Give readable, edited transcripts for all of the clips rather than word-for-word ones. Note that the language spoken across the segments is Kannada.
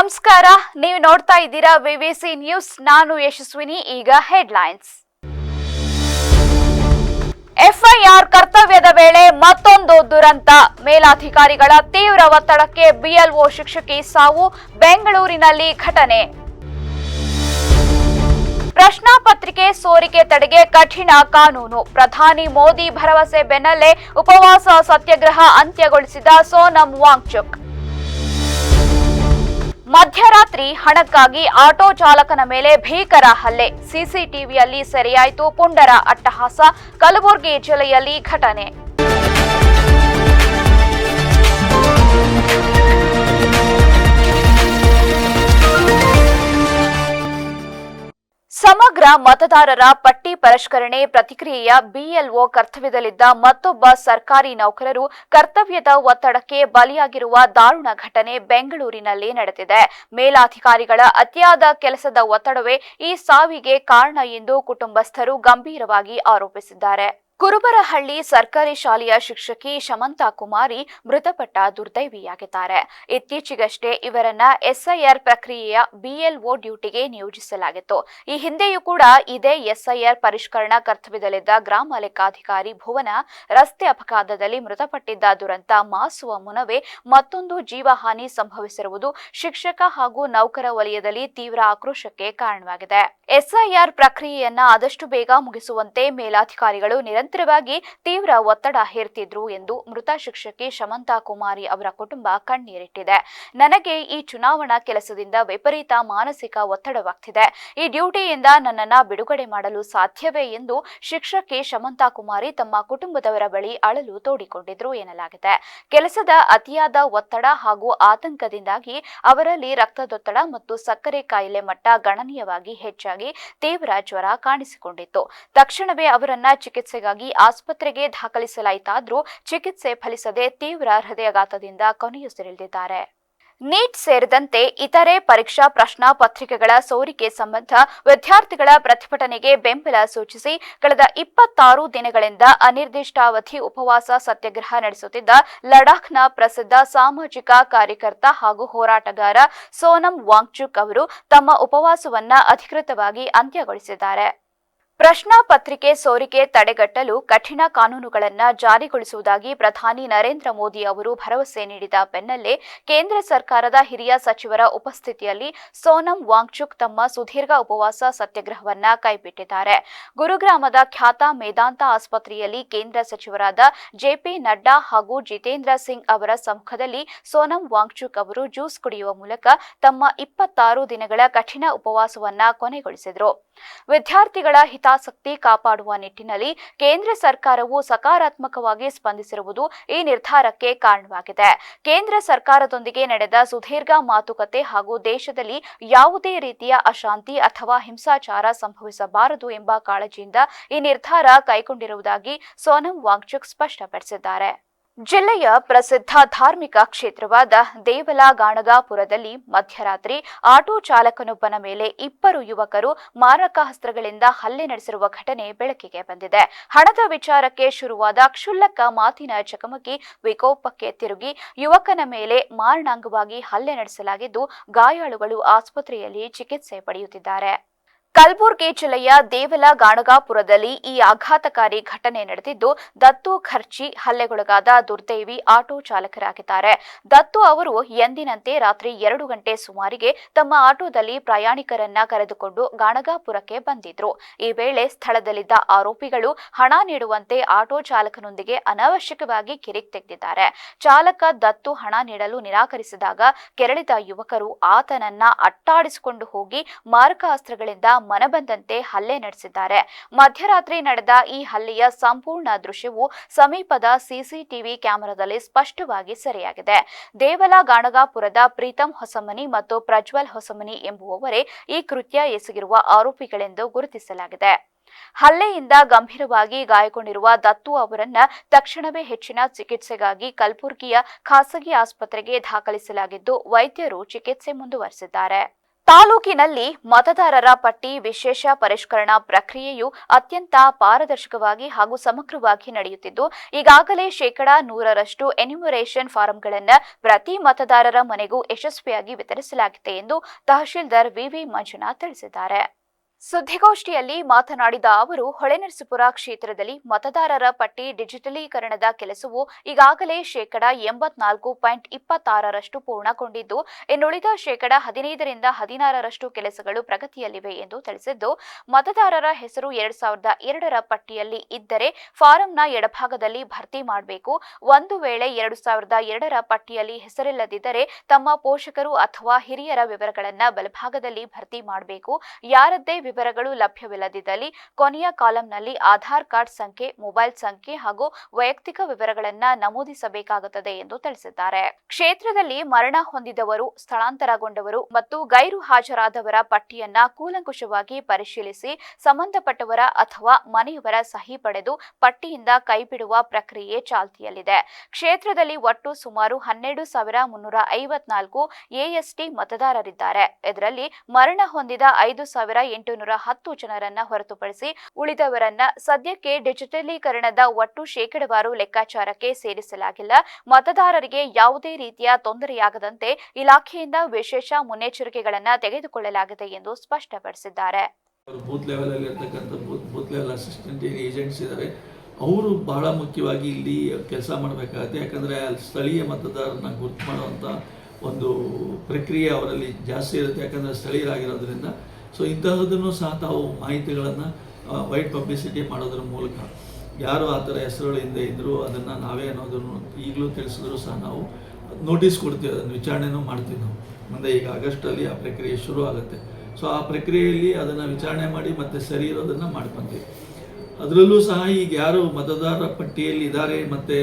ನಮಸ್ಕಾರ, ನೀವು ನೋಡ್ತಾ ಇದ್ದೀರಾ ವಿವಿಸಿ ನ್ಯೂಸ್. ನಾನು ಯಶಸ್ವಿನಿ. ಈಗ ಹೆಡ್ಲೈನ್ಸ್. ಎಫ್ಐಆರ್ ಕರ್ತವ್ಯದ ವೇಳೆ ಮತ್ತೊಂದು ದುರಂತ. ಮೇಲಾಧಿಕಾರಿಗಳ ತೀವ್ರ ಒತ್ತಡಕ್ಕೆ ಬಿಎಲ್ಒ ಶಿಕ್ಷಕಿ ಸಾವು. ಬೆಂಗಳೂರಿನಲ್ಲಿ ಘಟನೆ. ಪ್ರಶ್ನಾ ಪತ್ರಿಕೆ ಸೋರಿಕೆ ತಡೆಗೆ ಕಠಿಣ ಕಾನೂನು. ಪ್ರಧಾನಿ ಮೋದಿ ಭರವಸೆ ಬೆನ್ನಲ್ಲೇ ಉಪವಾಸ ಸತ್ಯಾಗ್ರಹ ಅಂತ್ಯಗೊಳಿಸಿದ ಸೋನಂ ವಾಂಗ್ಚುಕ್. ಮಧ್ಯರಾತ್ರಿ ಹಣಕ್ಕಾಗಿ ಆಟೋ ಚಾಲಕನ ಮೇಲೆ ಭೀಕರ ಹಲ್ಲೆ. ಸಿಸಿಟಿವಿಯಲ್ಲಿ ಸೆರೆಯಾಯಿತು ಪುಂಡರ ಅಟ್ಟಹಾಸ. ಕಲಬುರಗಿ ಜಿಲ್ಲೆಯಲ್ಲಿ ಘಟನೆ. ಸಮಗ್ರ ಮತದಾರರ ಪಟ್ಟಿ ಪರಿಷ್ಕರಣೆ ಪ್ರತಿಕ್ರಿಯೆಯ ಬಿಎಲ್ಒ ಕರ್ತವ್ಯದಲ್ಲಿದ್ದ ಮತ್ತೊಬ್ಬ ಸರ್ಕಾರಿ ನೌಕರರು ಕರ್ತವ್ಯದ ಒತ್ತಡಕ್ಕೆ ಬಲಿಯಾಗಿರುವ ದಾರುಣ ಘಟನೆ ಬೆಂಗಳೂರಿನಲ್ಲಿ ನಡೆದಿದೆ. ಮೇಲಾಧಿಕಾರಿಗಳ ಅತಿಯಾದ ಕೆಲಸದ ಒತ್ತಡವೇ ಈ ಸಾವಿಗೆ ಕಾರಣ ಎಂದು ಕುಟುಂಬಸ್ಥರು ಗಂಭೀರವಾಗಿ ಆರೋಪಿಸಿದ್ದಾರೆ. ಕುರುಬರಹಳ್ಳಿ ಸರ್ಕಾರಿ ಶಾಲೆಯ ಶಿಕ್ಷಕಿ ಶಮಂತಾ ಕುಮಾರಿ ಮೃತಪಟ್ಟ ದುರ್ದೈವಿಯಾಗಿದ್ದಾರೆ. ಇತ್ತೀಚೆಗಷ್ಟೇ ಇವರನ್ನ ಎಸ್ಐಆರ್ ಪ್ರಕ್ರಿಯೆಯ ಬಿಎಲ್ಒ ಡ್ಯೂಟಿಗೆ ನಿಯೋಜಿಸಲಾಗಿತ್ತು. ಈ ಹಿಂದೆಯೂ ಕೂಡ ಇದೇ ಎಸ್ಐಆರ್ ಪರಿಷ್ಕರಣಾ ಕರ್ತವ್ಯದಲ್ಲಿದ್ದ ಗ್ರಾಮ ಲೆಕ್ಕಾಧಿಕಾರಿ ಭುವನ ರಸ್ತೆ ಅಪಘಾತದಲ್ಲಿ ಮೃತಪಟ್ಟಿದ್ದ ದುರಂತ ಮಾಸುವ ಮುನ್ನವೇ ಮತ್ತೊಂದು ಜೀವಹಾನಿ ಸಂಭವಿಸಿರುವುದು ಶಿಕ್ಷಕ ಹಾಗೂ ನೌಕರ ವಲಯದಲ್ಲಿ ತೀವ್ರ ಆಕ್ರೋಶಕ್ಕೆ ಕಾರಣವಾಗಿದೆ. ಎಸ್ಐಆರ್ ಪ್ರಕ್ರಿಯೆಯನ್ನ ಆದಷ್ಟು ಬೇಗ ಮುಗಿಸುವಂತೆ ಮೇಲಾಧಿಕಾರಿಗಳು ನಿರಂತರವಾಗಿ ತೀವ್ರ ಒತ್ತಡ ಹೇರ್ತಿದ್ರು ಎಂದು ಮೃತ ಶಿಕ್ಷಕಿ ಶಮಂತಾ ಕುಮಾರಿ ಅವರ ಕುಟುಂಬ ಕಣ್ಣೀರಿಟ್ಟಿದೆ. ನನಗೆ ಈ ಚುನಾವಣಾ ಕೆಲಸದಿಂದ ವಿಪರೀತ ಮಾನಸಿಕ ಒತ್ತಡವಾಗ್ತಿದೆ. ಈ ಡ್ಯೂಟಿಯಿಂದ ನನ್ನನ್ನ ಬಿಡುಗಡೆ ಮಾಡಲು ಸಾಧ್ಯವೇ ಎಂದು ಶಿಕ್ಷಕಿ ಶಮಂತಾ ಕುಮಾರಿ ತಮ್ಮ ಕುಟುಂಬದವರ ಬಳಿ ಅಳಲು ತೋಡಿಕೊಂಡಿದ್ರು ಎನ್ನಲಾಗಿದೆ. ಕೆಲಸದ ಅತಿಯಾದ ಒತ್ತಡ ಹಾಗೂ ಆತಂಕದಿಂದಾಗಿ ಅವರಲ್ಲಿ ರಕ್ತದೊತ್ತಡ ಮತ್ತು ಸಕ್ಕರೆ ಕಾಯಿಲೆ ಮಟ್ಟ ಗಣನೀಯವಾಗಿ ಹೆಚ್ಚಾಗಿ ತೀವ್ರ ಜ್ವರ ಕಾಣಿಸಿಕೊಂಡಿತ್ತು. ತಕ್ಷಣವೇ ಅವರನ್ನ ಚಿಕಿತ್ಸೆಗಾಗಿ ಆಸ್ಪತ್ರೆಗೆ ದಾಖಲಿಸಲಾಯಿತಾದ್ರೂ ಚಿಕಿತ್ಸೆ ಫಲಿಸದೆ ತೀವ್ರ ಹೃದಯಾಘಾತದಿಂದ ಕೊನೆಯುಸಿರೆಳೆದಿದ್ದಾರೆ. ನೀಟ್ ಸೇರಿದಂತೆ ಇತರೆ ಪರೀಕ್ಷಾ ಪ್ರಶ್ನಾ ಪತ್ರಿಕೆಗಳ ಸೋರಿಕೆ ಸಂಬಂಧ ವಿದ್ಯಾರ್ಥಿಗಳ ಪ್ರತಿಭಟನೆಗೆ ಬೆಂಬಲ ಸೂಚಿಸಿ ಕಳೆದ 26 ದಿನಗಳಿಂದ ಅನಿರ್ದಿಷ್ಟಾವಧಿ ಉಪವಾಸ ಸತ್ಯಾಗ್ರಹ ನಡೆಸುತ್ತಿದ್ದ ಲಡಾಖ್ನ ಪ್ರಸಿದ್ಧ ಸಾಮಾಜಿಕ ಕಾರ್ಯಕರ್ತ ಹಾಗೂ ಹೋರಾಟಗಾರ ಸೋನಂ ವಾಂಗ್ಚುಕ್ ಅವರು ತಮ್ಮ ಉಪವಾಸವನ್ನ ಅಧಿಕೃತವಾಗಿ ಅಂತ್ಯಗೊಳಿಸಿದ್ದಾರೆ. ಪ್ರಶ್ನಾ ಪತ್ರಿಕೆ ಸೋರಿಕೆ ತಡೆಗಟ್ಟಲು ಕಠಿಣ ಕಾನೂನುಗಳನ್ನು ಜಾರಿಗೊಳಿಸುವುದಾಗಿ ಪ್ರಧಾನಿ ನರೇಂದ್ರ ಮೋದಿ ಅವರು ಭರವಸೆ ನೀಡಿದ ಬೆನ್ನಲ್ಲೇ ಕೇಂದ್ರ ಸರ್ಕಾರದ ಹಿರಿಯ ಸಚಿವರ ಉಪಸ್ಥಿತಿಯಲ್ಲಿ ಸೋನಂ ವಾಂಗ್ಚುಕ್ ತಮ್ಮ ಸುದೀರ್ಘ ಉಪವಾಸ ಸತ್ಯಾಗ್ರಹವನ್ನ ಕೈಬಿಟ್ಟಿದ್ದಾರೆ. ಗುರುಗ್ರಾಮದ ಖ್ಯಾತ ಮೇದಾಂತ ಆಸ್ಪತ್ರೆಯಲ್ಲಿ ಕೇಂದ್ರ ಸಚಿವರಾದ ಜೆಪಿ ನಡ್ಡಾ ಹಾಗೂ ಜಿತೇಂದ್ರ ಸಿಂಗ್ ಅವರ ಸಮ್ಮುಖದಲ್ಲಿ ಸೋನಂ ವಾಂಗ್ಚುಕ್ ಅವರು ಜ್ಯೂಸ್ ಕುಡಿಯುವ ಮೂಲಕ ತಮ್ಮ 26 ದಿನಗಳ ಕಠಿಣ ಉಪವಾಸವನ್ನ ಕೊನೆಗೊಳಿಸಿದರು. ವಿದ್ಯಾರ್ಥಿಗಳ ಹಿತಾಸಕ್ತಿ ಕಾಪಾಡುವ ನಿಟ್ಟಿನಲ್ಲಿ ಕೇಂದ್ರ ಸರ್ಕಾರವು ಸಕಾರಾತ್ಮಕವಾಗಿ ಸ್ಪಂದಿಸಿರುವುದು ಈ ನಿರ್ಧಾರಕ್ಕೆ ಕಾರಣವಾಗಿದೆ. ಕೇಂದ್ರ ಸರ್ಕಾರದೊಂದಿಗೆ ನಡೆದ ಸುದೀರ್ಘ ಮಾತುಕತೆ ಹಾಗೂ ದೇಶದಲ್ಲಿ ಯಾವುದೇ ರೀತಿಯ ಅಶಾಂತಿ ಅಥವಾ ಹಿಂಸಾಚಾರ ಸಂಭವಿಸಬಾರದು ಎಂಬ ಕಾಳಜಿಯಿಂದ ಈ ನಿರ್ಧಾರ ಕೈಗೊಂಡಿರುವುದಾಗಿ ಸೋನಂ ವಾಂಗ್ಚುಕ್ ಸ್ಪಷ್ಟಪಡಿಸಿದ್ದಾರೆ. ಜಿಲ್ಲೆಯ ಪ್ರಸಿದ್ಧ ಧಾರ್ಮಿಕ ಕ್ಷೇತ್ರವಾದ ದೇವಲಗಾಣಗಾಪುರದಲ್ಲಿ ಮಧ್ಯರಾತ್ರಿ ಆಟೋ ಚಾಲಕನೊಬ್ಬನ ಮೇಲೆ 2 ಯುವಕರು ಮಾರಕಾಸ್ತ್ರಗಳಿಂದ ಹಲ್ಲೆ ನಡೆಸಿರುವ ಘಟನೆ ಬೆಳಕಿಗೆ ಬಂದಿದೆ. ಹಣದ ವಿಚಾರಕ್ಕೆ ಶುರುವಾದ ಕ್ಷುಲ್ಲಕ ಮಾತಿನ ಚಕಮಕಿ ವಿಕೋಪಕ್ಕೆ ತಿರುಗಿ ಯುವಕನ ಮೇಲೆ ಮಾರಣಾಂಗವಾಗಿ ಹಲ್ಲೆ ನಡೆಸಲಾಗಿದ್ದು ಗಾಯಾಳುಗಳು ಆಸ್ಪತ್ರೆಯಲ್ಲಿ ಚಿಕಿತ್ಸೆ ಪಡೆಯುತ್ತಿದ್ದಾರೆ. ಕಲಬುರಗಿ ಜಿಲ್ಲೆಯ ದೇವಲಗಾಣಗಾಪುರದಲ್ಲಿ ಈ ಆಘಾತಕಾರಿ ಘಟನೆ ನಡೆದಿದ್ದು ದತ್ತು ಖರ್ಚಿ ಹಲ್ಲೆಗೊಳಗಾದ ದುರ್ದೈವಿ ಆಟೋ ಚಾಲಕರಾಗಿದ್ದಾರೆ. ದತ್ತು ಅವರು ಎಂದಿನಂತೆ ರಾತ್ರಿ 2 ಗಂಟೆ ಸುಮಾರಿಗೆ ತಮ್ಮ ಆಟೋದಲ್ಲಿ ಪ್ರಯಾಣಿಕರನ್ನ ಕರೆದುಕೊಂಡು ಗಾಣಗಾಪುರಕ್ಕೆ ಬಂದಿದ್ರು. ಈ ವೇಳೆ ಸ್ಥಳದಲ್ಲಿದ್ದ ಆರೋಪಿಗಳು ಹಣ ನೀಡುವಂತೆ ಆಟೋ ಚಾಲಕನೊಂದಿಗೆ ಅನಾವಶ್ಯಕವಾಗಿ ಕಿರಿಕ್ ತೆಗೆದಿದ್ದಾರೆ. ಚಾಲಕ ದತ್ತು ಹಣ ನೀಡಲು ನಿರಾಕರಿಸಿದಾಗ ಕೆರಳಿದ ಯುವಕರು ಆತನನ್ನ ಅಟ್ಟಾಡಿಸಿಕೊಂಡು ಹೋಗಿ ಮಾರಕಾಸ್ತ್ರಗಳಿಂದ ಮನಬಂದಂತೆ ಹಲ್ಲೆ ನಡೆಸಿದ್ದಾರೆ. ಮಧ್ಯರಾತ್ರಿ ನಡೆದ ಈ ಹಲ್ಲೆಯ ಸಂಪೂರ್ಣ ದೃಶ್ಯವು ಸಮೀಪದ ಸಿಸಿಟಿವಿ ಕ್ಯಾಮೆರಾದಲ್ಲಿ ಸ್ಪಷ್ಟವಾಗಿ ಸೆರೆಯಾಗಿದೆ. ದೇವಲಗಾಣಗಾಪುರದ ಪ್ರೀತಂ ಹೊಸಮನಿ ಮತ್ತು ಪ್ರಜ್ವಲ್ ಹೊಸಮನಿ ಎಂಬುವವರೇ ಈ ಕೃತ್ಯ ಎಸಗಿರುವ ಆರೋಪಿಗಳೆಂದು ಗುರುತಿಸಲಾಗಿದೆ. ಹಲ್ಲೆಯಿಂದ ಗಂಭೀರವಾಗಿ ಗಾಯಗೊಂಡಿರುವ ದತ್ತು ಅವರನ್ನ ತಕ್ಷಣವೇ ಹೆಚ್ಚಿನ ಚಿಕಿತ್ಸೆಗಾಗಿ ಕಲಬುರಗಿಯ ಖಾಸಗಿ ಆಸ್ಪತ್ರೆಗೆ ದಾಖಲಿಸಲಾಗಿದ್ದು ವೈದ್ಯರು ಚಿಕಿತ್ಸೆ ಮುಂದುವರೆಸಿದ್ದಾರೆ. ತಾಲೂಕಿನಲ್ಲಿ ಮತದಾರರ ಪಟ್ಟಿ ವಿಶೇಷ ಪರಿಷ್ಕರಣಾ ಪ್ರಕ್ರಿಯೆಯು ಅತ್ಯಂತ ಪಾರದರ್ಶಕವಾಗಿ ಹಾಗೂ ಸಮಗ್ರವಾಗಿ ನಡೆಯುತ್ತಿದ್ದು, ಈಗಾಗಲೇ 100% ಎನ್ಯುಮರೇಷನ್ ಫಾರಂಗಳನ್ನು ಪ್ರತಿ ಮತದಾರರ ಮನೆಗೂ ಯಶಸ್ವಿಯಾಗಿ ವಿತರಿಸಲಾಗಿದೆ ಎಂದು ತಹಶೀಲ್ದಾರ್ ವಿವಿ ಮಂಜುನಾಥ್ ತಿಳಿಸಿದ್ದಾರೆ. ಸುದ್ದಿಗೋಷ್ಠಿಯಲ್ಲಿ ಮಾತನಾಡಿದ ಅವರು, ಹೊಳೆನರಸೀಪುರ ಕ್ಷೇತ್ರದಲ್ಲಿ ಮತದಾರರ ಪಟ್ಟಿ ಡಿಜಿಟಲೀಕರಣದ ಕೆಲಸವು ಈಗಾಗಲೇ 84.26% ಪೂರ್ಣಗೊಂಡಿದ್ದು, ಇನ್ನುಳಿದ 15% ಕೆಲಸಗಳು ಪ್ರಗತಿಯಲ್ಲಿವೆ ಎಂದು ತಿಳಿಸಿದ್ದು, ಮತದಾರರ ಹೆಸರು 2002ರ ಪಟ್ಟಿಯಲ್ಲಿ ಇದ್ದರೆ ಫಾರಂನ ಎಡಭಾಗದಲ್ಲಿ ಭರ್ತಿ ಮಾಡಬೇಕು. ಒಂದು ವೇಳೆ 2002ರ ಪಟ್ಟಿಯಲ್ಲಿ ಹೆಸರಿಲ್ಲದಿದ್ದರೆ ತಮ್ಮ ಪೋಷಕರು ಅಥವಾ ಹಿರಿಯರ ವಿವರಗಳನ್ನು ಬಲಭಾಗದಲ್ಲಿ ಭರ್ತಿ ಮಾಡಬೇಕು. ಯಾರದ್ದೇ ವಿವರಗಳು ಲಭ್ಯವಿಲ್ಲದಿದ್ದಲ್ಲಿ ಕೊನೆಯ ಕಾಲಂನಲ್ಲಿ ಆಧಾರ್ ಕಾರ್ಡ್ ಸಂಖ್ಯೆ, ಮೊಬೈಲ್ ಸಂಖ್ಯೆ ಹಾಗೂ ವೈಯಕ್ತಿಕ ವಿವರಗಳನ್ನು ನಮೂದಿಸಬೇಕಾಗುತ್ತದೆ ಎಂದು ತಿಳಿಸಿದ್ದಾರೆ. ಕ್ಷೇತ್ರದಲ್ಲಿ ಮರಣ ಹೊಂದಿದವರು, ಸ್ಥಳಾಂತರಗೊಂಡವರು ಮತ್ತು ಗೈರು ಹಾಜರಾದವರ ಪಟ್ಟಿಯನ್ನ ಕೂಲಂಕುಷವಾಗಿ ಪರಿಶೀಲಿಸಿ ಸಂಬಂಧಪಟ್ಟವರ ಅಥವಾ ಮನೆಯವರ ಸಹಿ ಪಡೆದು ಪಟ್ಟಿಯಿಂದ ಕೈಬಿಡುವ ಪ್ರಕ್ರಿಯೆ ಚಾಲ್ತಿಯಲ್ಲಿದೆ. ಕ್ಷೇತ್ರದಲ್ಲಿ ಒಟ್ಟು ಸುಮಾರು 12,354 ಎಎಸ್ಟಿ ಮತದಾರರಿದ್ದಾರೆ. ಇದರಲ್ಲಿ ಮರಣ ಹೊಂದಿದ 5,810 ಜನರನ್ನ ಹೊರತುಪಡಿಸಿ ಉಳಿದವರನ್ನ ಸದ್ಯಕ್ಕೆ ಡಿಜಿಟಲೀಕರಣದ ಒಟ್ಟು ಶೇಕಡಾವಾರು ಲೆಕ್ಕಾಚಾರಕ್ಕೆ ಸೇರಿಸಲಾಗಿಲ್ಲ. ಮತದಾರರಿಗೆ ಯಾವುದೇ ರೀತಿಯ ತೊಂದರೆಯಾಗದಂತೆ ಇಲಾಖೆಯಿಂದ ವಿಶೇಷ ಮುನ್ನೆಚ್ಚರಿಕೆಗಳನ್ನು ತೆಗೆದುಕೊಳ್ಳಲಾಗಿದೆ ಎಂದು ಸ್ಪಷ್ಟಪಡಿಸಿದ್ದಾರೆ. ಬೂತ್ ಲೆವೆಲ್ ಅಲ್ಲಿ ಇರತಕ್ಕಂಥ ಬೂತ್ ಲೆವೆಲ್ ಅಸಿಸ್ಟೆಂಟ್ ಏಜೆಂಟ್ಸ್ ಇದ್ದಾರೆ, ಅವರು ಬಹಳ ಮುಖ್ಯವಾಗಿ ಇಲ್ಲಿ ಕೆಲಸ ಮಾಡಬೇಕಾಗುತ್ತೆ. ಯಾಕಂದರೆ ಸ್ಥಳೀಯ ಮತದಾರರನ್ನ ಗುರುತು ಮಾಡುವಂಥ ಒಂದು ಪ್ರಕ್ರಿಯೆ ಅವರಲ್ಲಿ ಜಾಸ್ತಿ ಇರುತ್ತೆ, ಯಾಕಂದರೆ ಸ್ಥಳೀಯರಾಗಿರೋದ್ರಿಂದ. ಸೊ ಇಂತಹದನ್ನು ಸಹ ತಾವು ಮಾಹಿತಿಗಳನ್ನು ವೈಡ್ ಪಬ್ಲಿಸಿಟಿ ಮಾಡೋದ್ರ ಮೂಲಕ ಯಾರು ಆ ಥರ ಹೆಸರುಗಳು ಹಿಂದೆ ಇದ್ದರೂ ಅದನ್ನು ನಾವೇ ಅನ್ನೋದನ್ನು ಈಗಲೂ ತಿಳಿಸಿದ್ರು ಸಹ ನಾವು ನೋಟಿಸ್ ಕೊಡ್ತೀವಿ, ಅದನ್ನು ವಿಚಾರಣೆನೂ ಮಾಡ್ತೀವಿ. ನಾವು ಮುಂದೆ ಈಗ ಆಗಸ್ಟಲ್ಲಿ ಆ ಪ್ರಕ್ರಿಯೆ ಶುರು ಆಗುತ್ತೆ. ಸೊ ಆ ಪ್ರಕ್ರಿಯೆಯಲ್ಲಿ ಅದನ್ನು ವಿಚಾರಣೆ ಮಾಡಿ ಮತ್ತೆ ಸರಿ ಇರೋದನ್ನು ಮಾಡ್ಕೊತೀವಿ. ಅದರಲ್ಲೂ ಸಹ ಈಗ ಯಾರು ಮತದಾರರ ಪಟ್ಟಿಯಲ್ಲಿ ಇದ್ದಾರೆ ಮತ್ತು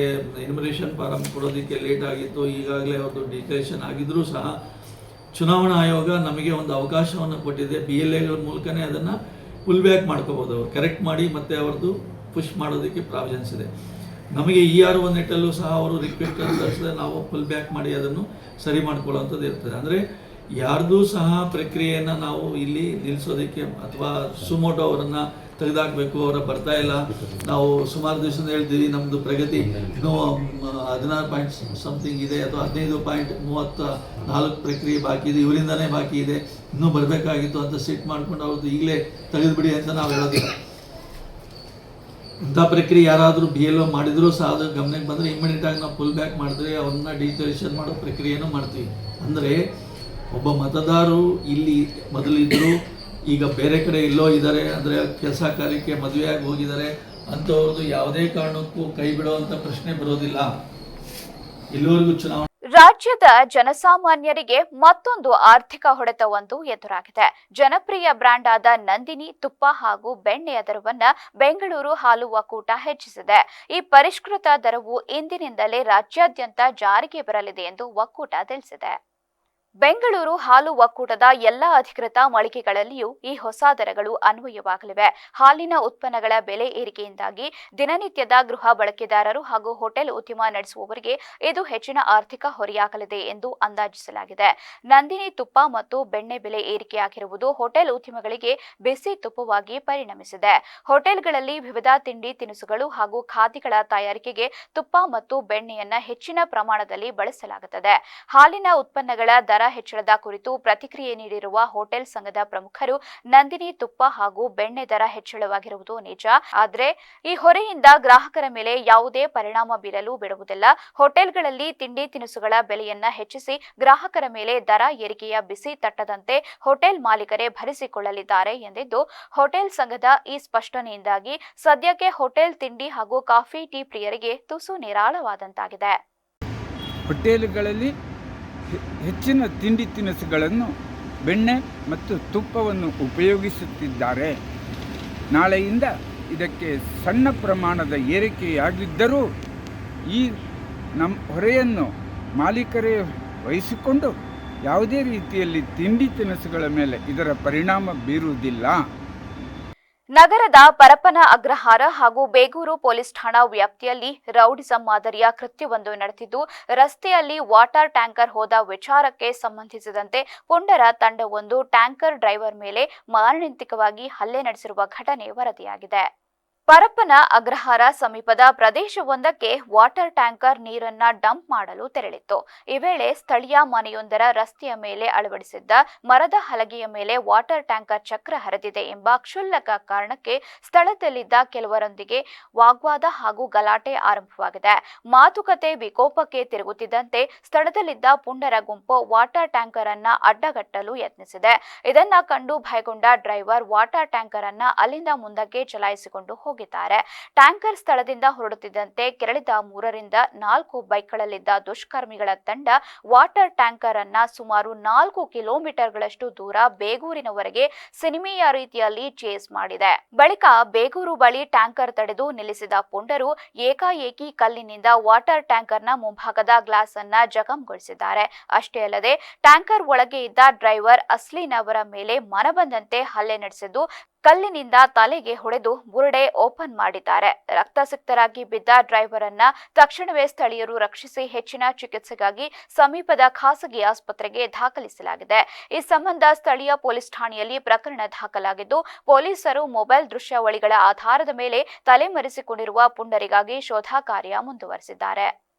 ಎನ್ಯುಮರೇಷನ್ ಫಾರಂ ಕೊಡೋದಕ್ಕೆ ಲೇಟ್ ಆಗಿತ್ತು, ಈಗಾಗಲೇ ಅವ್ರದ್ದು ಡಿಕ್ಲೇರೇಷನ್ ಆಗಿದ್ದರೂ ಸಹ ಚುನಾವಣಾ ಆಯೋಗ ನಮಗೆ ಒಂದು ಅವಕಾಶವನ್ನು ಕೊಟ್ಟಿದೆ. BLAಗಳ ಮೂಲಕನೇ ಅದನ್ನು ಫುಲ್ ಬ್ಯಾಕ್ ಮಾಡ್ಕೋಬೋದು, ಅವರು ಕರೆಕ್ಟ್ ಮಾಡಿ ಮತ್ತೆ ಅವ್ರದ್ದು ಪುಷ್ ಮಾಡೋದಕ್ಕೆ ಪ್ರಾವಿಷನ್ಸ್ ಇದೆ. ನಮಗೆ ER1 ನೆಟ್ಟಲ್ಲೂ ಸಹ ಅವರು ರಿಕ್ವೆಸ್ಟ್ ಕಳಿಸಿದ್ರೆ ನಾವು ಫುಲ್ ಬ್ಯಾಕ್ ಮಾಡಿ ಅದನ್ನು ಸರಿ ಮಾಡ್ಕೊಳ್ಳೋವಂಥದ್ದು ಇರ್ತದೆ. ಅಂದರೆ ಯಾರ್ದೂ ಸಹ ಪ್ರಕ್ರಿಯೆಯನ್ನು ನಾವು ಇಲ್ಲಿ ನಿಲ್ಲಿಸೋದಕ್ಕೆ ಅಥವಾ ಸುಮೋಟೋ ಅವರನ್ನು ತೆಗೆದಾಕಬೇಕು, ಅವರ ಬರ್ತಾ ಇಲ್ಲ. ನಾವು ಸುಮಾರು ದಿವಸದಿಂದ ಹೇಳ್ತೀವಿ ನಮ್ಮದು ಪ್ರಗತಿ ಇನ್ನೂ 16 ಸಮಥಿಂಗ್ ಇದೆ ಅಥವಾ 15.34 ಪ್ರಕ್ರಿಯೆ ಬಾಕಿ ಇದೆ, ಇವರಿಂದನೇ ಬಾಕಿ ಇದೆ, ಇನ್ನೂ ಬರಬೇಕಾಗಿತ್ತು ಅಂತ ಸಿಟ್ ಮಾಡ್ಕೊಂಡು ಅವ್ರದ್ದು ಈಗಲೇ ತೆಗೆದುಬಿಡಿ ಅಂತ ನಾವು ಹೇಳೋದಿಲ್ಲ. ಇಂಥ ಪ್ರಕ್ರಿಯೆ ಯಾರಾದರೂ BLO ಮಾಡಿದರೂ ಸಹ ಅದು ಗಮನಕ್ಕೆ ಬಂದರೆ ಇಮಿಡಿಯೇಟಾಗಿ ನಾವು ಫುಲ್ ಬ್ಯಾಕ್ ಮಾಡಿದ್ರೆ ಅವ್ರನ್ನ ಡಿಜಿಟಲೈಸೇಷನ್ ಮಾಡೋ ಪ್ರಕ್ರಿಯೆನೂ ಮಾಡ್ತೀವಿ. ಅಂದರೆ ಒಬ್ಬ ಮತದಾರರು ಇಲ್ಲಿ ಮೊದಲಿದ್ದರು, ಈಗ ಬೇರೆ ಕಡೆ ಎಲ್ಲೋ ಇದ್ದಾರೆ, ಅಂದರೆ ಕೆಲಸ ಕಾರ್ಯಕ್ಕೆ ಮದುವೆಯಾಗಿ ಹೋಗಿದ್ದಾರೆ, ಅಂಥವ್ರದ್ದು ಯಾವುದೇ ಕಾರಣಕ್ಕೂ ಕೈ ಬಿಡುವಂಥ ಪ್ರಶ್ನೆ ಬರೋದಿಲ್ಲ. ಇಲ್ಲಿವರೆಗೂ ಚುನಾವಣೆ ರಾಜ್ಯದ ಜನಸಾಮಾನ್ಯರಿಗೆ ಮತ್ತೊಂದು ಆರ್ಥಿಕ ಹೊಡೆತವೊಂದು ಎದುರಾಗಿದೆ. ಜನಪ್ರಿಯ ಬ್ರ್ಯಾಂಡ್ ಆದ ನಂದಿನಿ ತುಪ್ಪ ಹಾಗೂ ಬೆಣ್ಣೆಯ ದರವನ್ನ ಬೆಂಗಳೂರು ಹಾಲು ಒಕ್ಕೂಟ ಹೆಚ್ಚಿಸಿದೆ. ಈ ಪರಿಷ್ಕೃತ ದರವು ಇಂದಿನಿಂದಲೇ ರಾಜ್ಯಾದ್ಯಂತ ಜಾರಿಗೆ ಬರಲಿದೆ ಎಂದು ಒಕ್ಕೂಟ ತಿಳಿಸಿದೆ. ಬೆಂಗಳೂರು ಹಾಲು ಒಕ್ಕೂಟದ ಎಲ್ಲ ಅಧಿಕೃತ ಮಳಿಗೆಗಳಲ್ಲಿಯೂ ಈ ಹೊಸ ದರಗಳು ಅನ್ವಯವಾಗಲಿವೆ. ಹಾಲಿನ ಉತ್ಪನ್ನಗಳ ಬೆಲೆ ಏರಿಕೆಯಿಂದಾಗಿ ದಿನನಿತ್ಯದ ಗೃಹ ಬಳಕೆದಾರರು ಹಾಗೂ ಹೋಟೆಲ್ ಉದ್ಯಮ ನಡೆಸುವವರಿಗೆ ಇದು ಹೆಚ್ಚಿನ ಆರ್ಥಿಕ ಹೊರೆಯಾಗಲಿದೆ ಎಂದು ಅಂದಾಜಿಸಲಾಗಿದೆ. ನಂದಿನಿ ತುಪ್ಪ ಮತ್ತು ಬೆಣ್ಣೆ ಬೆಲೆ ಏರಿಕೆಯಾಗಿರುವುದು ಹೋಟೆಲ್ ಉದ್ಯಮಗಳಿಗೆ ಬಿಸಿ ತುಪ್ಪವಾಗಿ ಪರಿಣಮಿಸಿದೆ. ಹೋಟೆಲ್ಗಳಲ್ಲಿ ವಿವಿಧ ತಿಂಡಿ ತಿನಿಸುಗಳು ಹಾಗೂ ಖಾದ್ಯಗಳ ತಯಾರಿಕೆಗೆ ತುಪ್ಪ ಮತ್ತು ಬೆಣ್ಣೆಯನ್ನ ಹೆಚ್ಚಿನ ಪ್ರಮಾಣದಲ್ಲಿ ಬಳಸಲಾಗುತ್ತದೆ. ಹಾಲಿನ ಉತ್ಪನ್ನಗಳ ದರ ಹೆಚ್ಚಳದ ಕುರಿತು ಪ್ರತಿಕ್ರಿಯೆ ನೀಡಿರುವ ಹೋಟೆಲ್ ಸಂಘದ ಪ್ರಮುಖರು, ನಂದಿನಿ ತುಪ್ಪ ಹಾಗೂ ಬೆಣ್ಣೆ ದರ ಹೆಚ್ಚಳವಾಗಿರುವುದು ನಿಜ, ಆದರೆ ಈ ಹೊರೆಯಿಂದ ಗ್ರಾಹಕರ ಮೇಲೆ ಯಾವುದೇ ಪರಿಣಾಮ ಬೀರಲು ಬಿಡುವುದಿಲ್ಲ. ಹೋಟೆಲ್ಗಳಲ್ಲಿ ತಿಂಡಿ ತಿನಿಸುಗಳ ಬೆಲೆಯನ್ನ ಹೆಚ್ಚಿಸಿ ಗ್ರಾಹಕರ ಮೇಲೆ ದರ ಏರಿಕೆಯ ಬಿಸಿ ತಟ್ಟದಂತೆ ಹೋಟೆಲ್ ಮಾಲೀಕರೇ ಭರಿಸಿಕೊಳ್ಳಲಿದ್ದಾರೆ ಎಂದಿದ್ದು, ಹೋಟೆಲ್ ಸಂಘದ ಈ ಸ್ಪಷ್ಟನೆಯಿಂದಾಗಿ ಸದ್ಯಕ್ಕೆ ಹೋಟೆಲ್ ತಿಂಡಿ ಹಾಗೂ ಕಾಫಿ ಟೀ ಪ್ರಿಯರಿಗೆ ತುಸು ನಿರಾಳವಾದಂತಾಗಿದೆ. ಹೋಟೆಲ್ಗಳಲ್ಲಿ ಹೆಚ್ಚಿನ ತಿಂಡಿ ತಿನಿಸುಗಳನ್ನು ಬೆಣ್ಣೆ ಮತ್ತು ತುಪ್ಪವನ್ನು ಉಪಯೋಗಿಸುತ್ತಿದ್ದಾರೆ. ನಾಳೆಯಿಂದ ಇದಕ್ಕೆ ಸಣ್ಣ ಪ್ರಮಾಣದ ಏರಿಕೆಯಾಗಿದ್ದರೂ ಈ ಹೊರೆಯನ್ನು ಮಾಲೀಕರೇ ವಹಿಸಿಕೊಂಡು ಯಾವುದೇ ರೀತಿಯಲ್ಲಿ ತಿಂಡಿ ತಿನಿಸುಗಳ ಮೇಲೆ ಇದರ ಪರಿಣಾಮ ಬೀರುವುದಿಲ್ಲ. ನಗರದ ಪರಪ್ಪನ ಅಗ್ರಹಾರ ಹಾಗೂ ಬೇಗೂರು ಪೊಲೀಸ್ ಠಾಣಾ ವ್ಯಾಪ್ತಿಯಲ್ಲಿ ರೌಡಿಸಂ ಮಾದರಿಯ ಕೃತ್ಯವೊಂದು ನಡೆದಿದ್ದು, ರಸ್ತೆಯಲ್ಲಿ ವಾಟರ್ ಟ್ಯಾಂಕರ್ ಹೋದ ವಿಚಾರಕ್ಕೆ ಸಂಬಂಧಿಸಿದಂತೆ ಪುಂಡರ ತಂಡವೊಂದು ಟ್ಯಾಂಕರ್ ಡ್ರೈವರ್ ಮೇಲೆ ಮಾರಣಾಂತಿಕವಾಗಿ ಹಲ್ಲೆ ನಡೆಸಿರುವ ಘಟನೆ ವರದಿಯಾಗಿದೆ. ಪರಪ್ಪನ ಅಗ್ರಹಾರ ಸಮೀಪದ ಪ್ರದೇಶವೊಂದಕ್ಕೆ ವಾಟರ್ ಟ್ಯಾಂಕರ್ ನೀರನ್ನ ಡಂಪ್ ಮಾಡಲು ತೆರಳಿತ್ತು. ಈ ವೇಳೆ ಸ್ಥಳೀಯ ಮನೆಯೊಂದರ ರಸ್ತೆಯ ಮೇಲೆ ಅಳವಡಿಸಿದ್ದ ಮರದ ಹಲಗೆಯ ಮೇಲೆ ವಾಟರ್ ಟ್ಯಾಂಕರ್ ಚಕ್ರ ಹರಿದಿದೆ ಎಂಬ ಕ್ಷುಲ್ಲಕ ಕಾರಣಕ್ಕೆ ಸ್ಥಳದಲ್ಲಿದ್ದ ಕೆಲವರೊಂದಿಗೆ ವಾಗ್ವಾದ ಹಾಗೂ ಗಲಾಟೆ ಆರಂಭವಾಗಿದೆ. ಮಾತುಕತೆ ವಿಕೋಪಕ್ಕೆ ತಿರುಗುತ್ತಿದ್ದಂತೆ ಸ್ಥಳದಲ್ಲಿದ್ದ ಪುಂಡರ ಗುಂಪು ವಾಟರ್ ಟ್ಯಾಂಕರ್ ಅನ್ನ ಅಡ್ಡಗಟ್ಟಲು ಯತ್ನಿಸಿದೆ. ಇದನ್ನ ಕಂಡು ಭಯಗೊಂಡ ಡ್ರೈವರ್ ವಾಟರ್ ಟ್ಯಾಂಕರ್ ಅನ್ನ ಅಲ್ಲಿಂದ ಮುಂದಕ್ಕೆ ಚಲಾಯಿಸಿಕೊಂಡು ಟ್ಯಾಂಕರ್ ಸ್ಥಳದಿಂದ ಹೊರಡುತ್ತಿದ್ದಂತೆ ಕೆರಳಿದ 3-4 ಬೈಕ್ಗಳಲ್ಲಿದ್ದ ದುಷ್ಕರ್ಮಿಗಳ ತಂಡ ವಾಟರ್ ಟ್ಯಾಂಕರ್ ಅನ್ನ ಸುಮಾರು 4 ಕಿಲೋಮೀಟರ್ಗಳಷ್ಟು ದೂರ ಬೇಗೂರಿನವರೆಗೆ ಸಿನಿಮೆಯ ರೀತಿಯಲ್ಲಿ ಚೇಸ್ ಮಾಡಿದೆ. ಬಳಿಕ ಬೇಗೂರು ಬಳಿ ಟ್ಯಾಂಕರ್ ತಡೆದು ನಿಲ್ಲಿಸಿದ ಪುಂಡರು ಏಕಾಏಕಿ ಕಲ್ಲಿನಿಂದ ವಾಟರ್ ಟ್ಯಾಂಕರ್ನ ಮುಂಭಾಗದ ಗ್ಲಾಸ್ ಅನ್ನ ಜಖಂಗೊಳಿಸಿದ್ದಾರೆ. ಅಷ್ಟೇ ಅಲ್ಲದೆ ಟ್ಯಾಂಕರ್ ಒಳಗೆ ಇದ್ದ ಡ್ರೈವರ್ ಅಸ್ಲಿನ್ ಅವರ ಮೇಲೆ ಮನಬಂದಂತೆ ಹಲ್ಲೆ ನಡೆಸಿದ್ದು, ಕಲ್ಲಿನಿಂದ ತಲೆಗೆ ಹೊಡೆದು ಬುರುಡೆ ಓಪನ್ ಮಾಡಿದ್ದಾರೆ. ರಕ್ತಸಿಕ್ತರಾಗಿ ಬಿದ್ದ ಡ್ರೈವರ್ ಅನ್ನ ತಕ್ಷಣವೇ ಸ್ಥಳೀಯರು ರಕ್ಷಿಸಿ ಹೆಚ್ಚಿನ ಚಿಕಿತ್ಸೆಗಾಗಿ ಸಮೀಪದ ಖಾಸಗಿ ಆಸ್ಪತ್ರೆಗೆ ದಾಖಲಿಸಲಾಗಿದೆ. ಈ ಸಂಬಂಧ ಸ್ಥಳೀಯ ಪೊಲೀಸ್ ಠಾಣೆಯಲ್ಲಿ ಪ್ರಕರಣ ದಾಖಲಾಗಿದ್ದು, ಪೊಲೀಸರು ಮೊಬೈಲ್ ದೃಶ್ಯಾವಳಿಗಳ ಆಧಾರದ ಮೇಲೆ ತಲೆಮರೆಸಿಕೊಂಡಿರುವ ಪುಂಡರಿಗಾಗಿ ಶೋಧ ಕಾರ್ಯ ಮುಂದುವರೆಸಿದ್ದಾರೆ.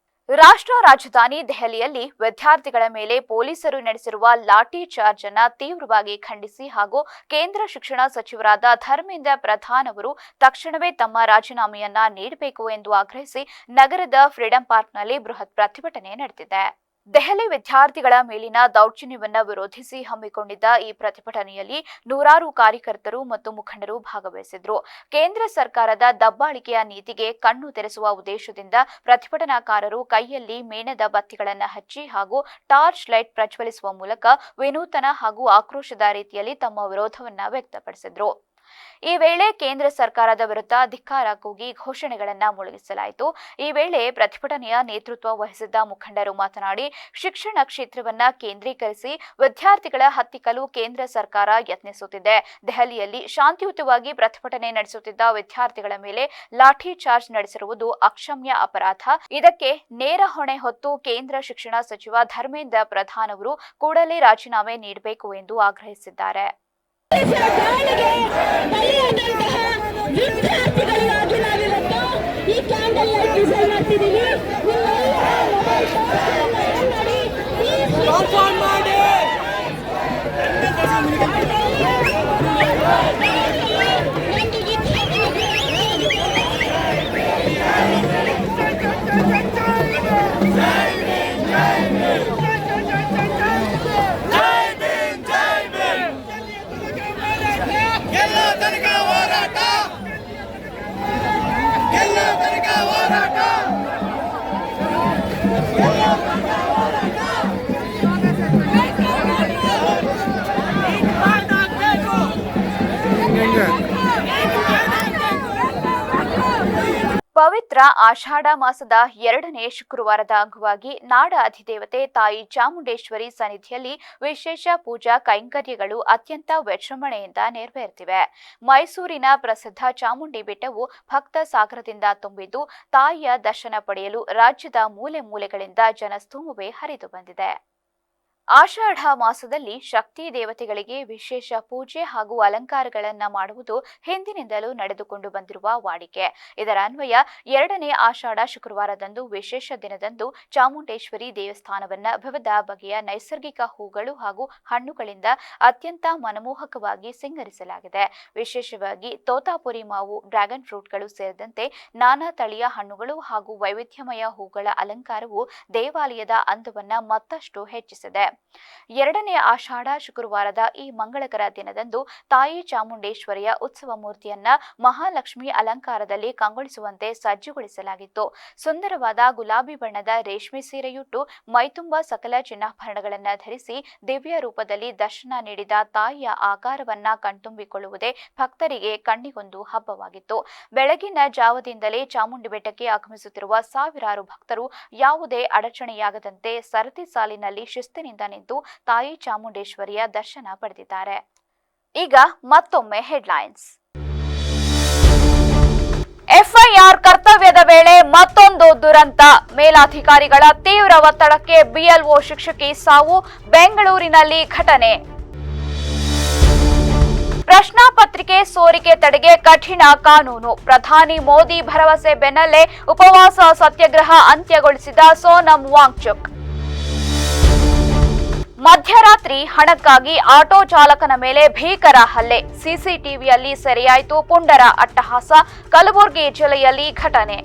ರಾಷ್ಟ್ರ ರಾಜಧಾನಿ ದೆಹಲಿಯಲ್ಲಿ ವಿದ್ಯಾರ್ಥಿಗಳ ಮೇಲೆ ಪೊಲೀಸರು ನಡೆಸಿರುವ ಲಾಠಿ ಚಾರ್ಜ್ ಅನ್ನು ತೀವ್ರವಾಗಿ ಖಂಡಿಸಿ ಹಾಗೂ ಕೇಂದ್ರ ಶಿಕ್ಷಣ ಸಚಿವರಾದ ಧರ್ಮೇಂದ್ರ ಪ್ರಧಾನ್ ಅವರು ತಕ್ಷಣವೇ ತಮ್ಮ ರಾಜೀನಾಮೆಯನ್ನ ನೀಡಬೇಕು ಎಂದು ಆಗ್ರಹಿಸಿ ನಗರದ ಫ್ರೀಡಂ ಪಾರ್ಕ್ನಲ್ಲಿ ಬೃಹತ್ ಪ್ರತಿಭಟನೆ ನಡೆದಿದೆ. ದೆಹಲಿ ವಿದ್ಯಾರ್ಥಿಗಳ ಮೇಲಿನ ದೌರ್ಜನ್ಯವನ್ನ ವಿರೋಧಿಸಿ ಹಮ್ಮಿಕೊಂಡಿದ್ದ ಈ ಪ್ರತಿಭಟನೆಯಲ್ಲಿ ನೂರಾರು ಕಾರ್ಯಕರ್ತರು ಮತ್ತು ಮುಖಂಡರು ಭಾಗವಹಿಸಿದ್ರು. ಕೇಂದ್ರ ಸರ್ಕಾರದ ದಬ್ಬಾಳಿಕೆಯ ನೀತಿಗೆ ಕಣ್ಣು ತೆರೆಸುವ ಉದ್ದೇಶದಿಂದ ಪ್ರತಿಭಟನಾಕಾರರು ಕೈಯಲ್ಲಿ ಮೇಣದ ಬತ್ತಿಗಳನ್ನು ಹಚ್ಚಿ ಹಾಗೂ ಟಾರ್ಚ್ ಲೈಟ್ ಪ್ರಜ್ವಲಿಸುವ ಮೂಲಕ ವಿನೂತನ ಹಾಗೂ ಆಕ್ರೋಶದ ರೀತಿಯಲ್ಲಿ ತಮ್ಮ ವಿರೋಧವನ್ನ ವ್ಯಕ್ತಪಡಿಸಿದ್ರು. ಈ ವೇಳೆ ಕೇಂದ್ರ ಸರ್ಕಾರದ ವಿರುದ್ಧ ಧಿಕ್ಕಾರ ಕೂಗಿ ಘೋಷಣೆಗಳನ್ನ ಮೊಳಗಿಸಲಾಯಿತು. ಈ ವೇಳೆ ಪ್ರತಿಭಟನೆಯ ನೇತೃತ್ವ ವಹಿಸಿದ್ದ ಮುಖಂಡರು ಮಾತನಾಡಿ, ಶಿಕ್ಷಣ ಕ್ಷೇತ್ರವನ್ನ ಕೇಂದ್ರೀಕರಿಸಿ ವಿದ್ಯಾರ್ಥಿಗಳ ಹತ್ತಿಕ್ಕಲು ಕೇಂದ್ರ ಸರ್ಕಾರ ಯತ್ನಿಸುತ್ತಿದೆ. ದೆಹಲಿಯಲ್ಲಿ ಶಾಂತಿಯುತವಾಗಿ ಪ್ರತಿಭಟನೆ ನಡೆಸುತ್ತಿದ್ದ ವಿದ್ಯಾರ್ಥಿಗಳ ಮೇಲೆ ಲಾಠಿ ಚಾರ್ಜ್ ನಡೆಸಿರುವುದು ಅಕ್ಷಮ್ಯ ಅಪರಾಧ. ಇದಕ್ಕೆ ನೇರ ಹೊಣೆ ಹೊತ್ತು ಕೇಂದ್ರ ಶಿಕ್ಷಣ ಸಚಿವ ಧರ್ಮೇಂದ್ರ ಪ್ರಧಾನ್ ಅವರು ಕೂಡಲೇ ರಾಜೀನಾಮೆ ನೀಡಬೇಕು ಎಂದು ಆಗ್ರಹಿಸಿದ್ದಾರೆ. ಪವಿತ್ರ ಆಷಾಢ ಮಾಸದ 2ನೇ ಶುಕ್ರವಾರದ ಅಂಗವಾಗಿ ನಾಡ ಅಧಿದೇವತೆ ತಾಯಿ ಚಾಮುಂಡೇಶ್ವರಿ ಸನ್ನಿಧಿಯಲ್ಲಿ ವಿಶೇಷ ಪೂಜಾ ಕೈಂಕರ್ಯಗಳು ಅತ್ಯಂತ ವಿಜೃಂಭಣೆಯಿಂದ ನೆರವೇರುತ್ತಿವೆ. ಮೈಸೂರಿನ ಪ್ರಸಿದ್ಧ ಚಾಮುಂಡಿ ಬೆಟ್ಟವು ಭಕ್ತ ಸಾಗರದಿಂದ ತುಂಬಿದ್ದು, ತಾಯಿಯ ದರ್ಶನ ಪಡೆಯಲು ರಾಜ್ಯದ ಮೂಲೆ ಮೂಲೆಗಳಿಂದ ಜನಸ್ತೋಮವೇ ಹರಿದು ಬಂದಿದೆ. ಆಷಾಢ ಮಾಸದಲ್ಲಿ ಶಕ್ತಿ ದೇವತೆಗಳಿಗೆ ವಿಶೇಷ ಪೂಜೆ ಹಾಗೂ ಅಲಂಕಾರಗಳನ್ನು ಮಾಡುವುದು ಹಿಂದಿನಿಂದಲೂ ನಡೆದುಕೊಂಡು ಬಂದಿರುವ ವಾಡಿಕೆ. ಇದರ ಅನ್ವಯ 2ನೇ ಆಷಾಢ ಶುಕ್ರವಾರದಂದು ವಿಶೇಷ ದಿನದಂದು ಚಾಮುಂಡೇಶ್ವರಿ ದೇವಸ್ಥಾನವನ್ನ ವಿವಿಧ ಬಗೆಯ ನೈಸರ್ಗಿಕ ಹೂಗಳು ಹಾಗೂ ಹಣ್ಣುಗಳಿಂದ ಅತ್ಯಂತ ಮನಮೋಹಕವಾಗಿ ಸಿಂಗರಿಸಲಾಗಿದೆ. ವಿಶೇಷವಾಗಿ ತೋತಾಪುರಿ ಮಾವು, ಡ್ರ್ಯಾಗನ್ ಫ್ರೂಟ್ಗಳು ಸೇರಿದಂತೆ ನಾನಾ ತಳಿಯ ಹಣ್ಣುಗಳು ಹಾಗೂ ವೈವಿಧ್ಯಮಯ ಹೂಗಳ ಅಲಂಕಾರವು ದೇವಾಲಯದ ಅಂದವನ್ನ ಮತ್ತಷ್ಟು ಹೆಚ್ಚಿಸಿದೆ. 2ನೇ ಆಷಾಢ ಶುಕ್ರವಾರದ ಈ ಮಂಗಳಕರ ದಿನದಂದು ತಾಯಿ ಚಾಮುಂಡೇಶ್ವರಿಯ ಉತ್ಸವ ಮೂರ್ತಿಯನ್ನ ಮಹಾಲಕ್ಷ್ಮಿ ಅಲಂಕಾರದಲ್ಲಿ ಕಂಗೊಳಿಸುವಂತೆ ಸಜ್ಜುಗೊಳಿಸಲಾಗಿತ್ತು. ಸುಂದರವಾದ ಗುಲಾಬಿ ಬಣ್ಣದ ರೇಷ್ಮೆ ಸೀರೆಯುಟ್ಟು ಮೈತುಂಬ ಸಕಲ ಚಿನ್ನಾಭರಣಗಳನ್ನು ಧರಿಸಿ ದಿವ್ಯ ರೂಪದಲ್ಲಿ ದರ್ಶನ ನೀಡಿದ ತಾಯಿಯ ಆಕಾರವನ್ನ ಕಣ್ತುಂಬಿಕೊಳ್ಳುವುದೇ ಭಕ್ತರಿಗೆ ಕಣ್ಣಿಗೊಂದು ಹಬ್ಬವಾಗಿತ್ತು. ಬೆಳಗಿನ ಜಾವದಿಂದಲೇ ಚಾಮುಂಡಿ ಬೆಟ್ಟಕ್ಕೆ ಆಗಮಿಸುತ್ತಿರುವ ಸಾವಿರಾರು ಭಕ್ತರು ಯಾವುದೇ ಅಡಚಣೆಯಾಗದಂತೆ ಸರತಿ ಸಾಲಿನಲ್ಲಿ ಶಿಸ್ತಿನಿಂದ ನಿಂತು ತಾಯಿ ಚಾಮುಂಡೇಶ್ವರಿಯ ದರ್ಶನ ಪಡೆದಿದ್ದಾರೆ. ಈಗ ಮತ್ತೊಮ್ಮೆ ಹೆಡ್ಲೈನ್ಸ್. ವೇಳೆ ಮತ್ತೊಂದು ದುರಂತ. ಮೇಲಾಧಿಕಾರಿಗಳ ತೀವ್ರ ಒತ್ತಡಕ್ಕೆ ಬಿಎಲ್ಒ ಶಿಕ್ಷಕಿ ಸಾವು. ಬೆಂಗಳೂರಿನಲ್ಲಿ ಘಟನೆ. ಪ್ರಶ್ನಾ ಪತ್ರಿಕೆ ಸೋರಿಕೆ ತಡೆಗೆ ಕಠಿಣ ಕಾನೂನು. ಪ್ರಧಾನಿ ಮೋದಿ ಭರವಸೆ ಬೆನ್ನಲ್ಲೇ ಉಪವಾಸ ಸತ್ಯಾಗ್ರಹ ಅಂತ್ಯಗೊಳಿಸಿದ ಸೋನಂ ವಾಂಗ್ಚುಕ್. ಮಧ್ಯರಾತ್ರಿ ಹಣಕ್ಕಾಗಿ ಆಟೋ ಚಾಲಕನ ಮೇಲೆ ಭೀಕರ ಹಲ್ಲೆ. ಸಿಸಿಟಿವಿಯಲ್ಲಿ ಸೆರೆಯಾಯಿತು ಪುಂಡರ ಅಟ್ಟಹಾಸ. ಕಲಬುರಗಿ ಜಿಲ್ಲೆಯಲ್ಲಿ ಘಟನೆ.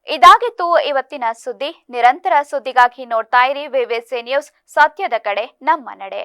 ಇದಾಗಿತ್ತು ಇವತ್ತಿನ ಸುದ್ದಿ. ನಿರಂತರ ಸುದ್ದಿಗಾಗಿ ನೋಡ್ತಾ ಇರಿ ವಿವಿಸಿ ನ್ಯೂಸ್, ಸತ್ಯದ ಕಡೆ ನಮ್ಮ ನಡೆ.